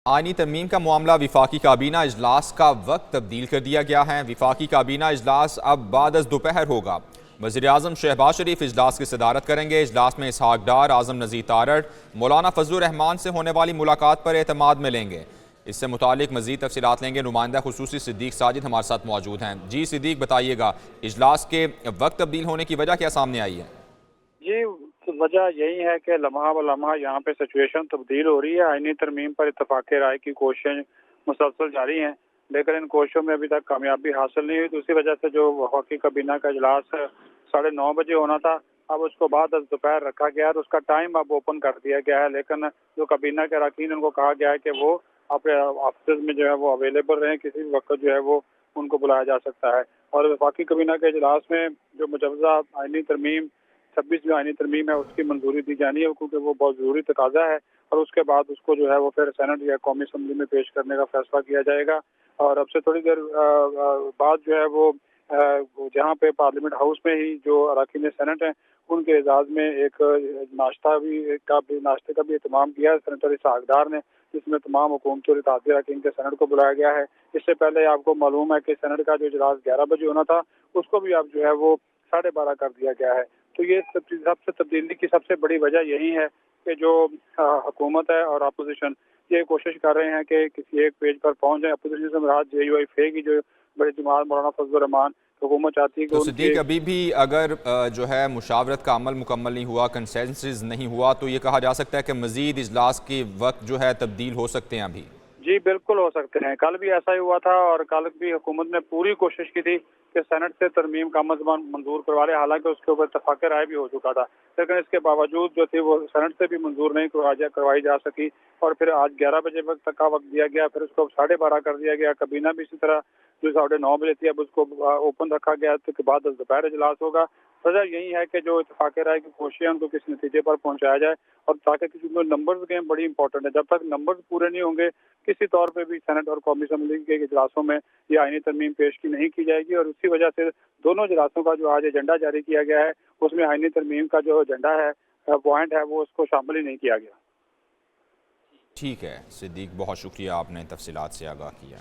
आईनी तरमीम का मामला विफाकी काबीना इजलास का वक्त तब्दील कर दिया गया है। विफाकी काबीना इजलास अब बाद दोपहर होगा। वज़ीर-ए-आज़म शहबाज शरीफ इजलास की सदारत करेंगे। इजलास में इसहाक डार, आज़म नज़ीर तारड़, मौलाना फजलुर रहमान से होने वाली मुलाकात पर एतमाद में लेंगे। इससे मुतालिक मज़ीद तफसीलात लेंगे। नुमाइंदा खुसूसी सिद्दीक साजिद हमारे साथ मौजूद हैं। जी सिद्दीक, बताइएगा इजलास के वक्त तब्दील होने की वजह क्या सामने आई है? जी, वजह यही है कि लम्हा ब लम्हा यहाँ पे सिचुएशन तब्दील हो रही है। आईनी तरमीम पर इत्तफाक़ राय की कोशिशें मुसलसल जारी हैं, लेकिन इन कोशिशों में अभी तक कामयाबी हासिल नहीं हुई। दूसरी वजह से जो वफ़ाक़ी काबीना का इजलास 9:30 बजे होना था, अब उसको बाद दोपहर रखा गया है और उसका टाइम अब ओपन कर दिया गया है। लेकिन जो काबीना के अरकान, उनको कहा गया है कि वो अपने ऑफिस में जो है वो अवेलेबल रहें, किसी भी वक्त जो है वो उनको बुलाया जा सकता है। और वफ़ाक़ी काबीना के इजलास में जो मुजव्वज़ा आईनी तरमीम 26 जो आईनी तरमीम है उसकी मंजूरी दी जानी है, क्योंकि वो बहुत ज़रूरी तकाजा है। और उसके बाद उसको जो है वो फिर सेनेट या कौमी असम्बली में पेश करने का फैसला किया जाएगा। और अब से थोड़ी देर बाद जो है वो जहाँ पे पार्लियामेंट हाउस में ही जो अरकान सेनेट हैं उनके एजाज़ में एक नाश्ते का भी एहतमाम किया है सेनेटर इसहाक डार ने, जिसमें तमाम हुकूमती और इत्तेहादी अरकान के सेनेट को बुलाया गया है। इससे पहले आपको मालूम है कि सेनेट का जो इजलास 11 बजे होना था, उसको भी अब जो है वो 12:30 कर दिया गया है। तो ये सबसे तब्दीली की सबसे बड़ी वजह यही है कि जो हुकूमत है और अपोजिशन ये कोशिश कर रहे हैं कि किसी एक पेज पर पहुंच जाए। अपोजिशन से मुराद JUIF की जो बड़ी जमात मौलाना फजलुर रहमान, हुकूमत चाहती है कि तो सिद्दीक, अभी भी अगर जो है मुशावरत का अमल मुकम्मल नहीं हुआ, कंसेंसस नहीं हुआ, तो ये कहा जा सकता है कि मजीद इजलास के वक्त जो है तब्दील हो सकते हैं अभी? जी बिल्कुल हो सकते हैं। कल भी ऐसा ही हुआ था और कल भी हुकूमत ने पूरी कोशिश की थी कि सेनेट से तरमीम का अमल मंजूर करवा ले, हालांकि उसके ऊपर इत्तफाक़ राय भी हो चुका था, लेकिन इसके बावजूद जो थी वो सेनेट से भी मंजूर नहीं करवाई जा सकी। और फिर आज 11 बजे वक्त तक का वक्त दिया गया, फिर उसको 12:30 कर दिया गया। काबीना भी इसी तरह जो 9:30 बजे थी, अब उसको ओपन रखा गया, तो के बाद दोपहर इजलास होगा। वजह यही है कि जो इत्तफाक़ राय की कोशिशें उनको किस नतीजे पर पहुँचाया जाए, और ताकि किसी नंबर्स गेम बड़ी इंपॉर्टेंट है। जब तक नंबर्स पूरे नहीं होंगे, किसी तौर पे भी सेनेट और कौमी असम्बली के इजलासों में ये आईनी तरमीम पेश की नहीं की जाएगी। और उसी वजह से दोनों इजलासों का जो आज एजेंडा जारी किया गया है, उसमें आईनी तरमीम का जो एजेंडा है, पॉइंट है, वो उसको शामिल ही नहीं किया गया। ठीक है सिद्दीक, बहुत शुक्रिया, आपने तफसीलात से आगाह किया।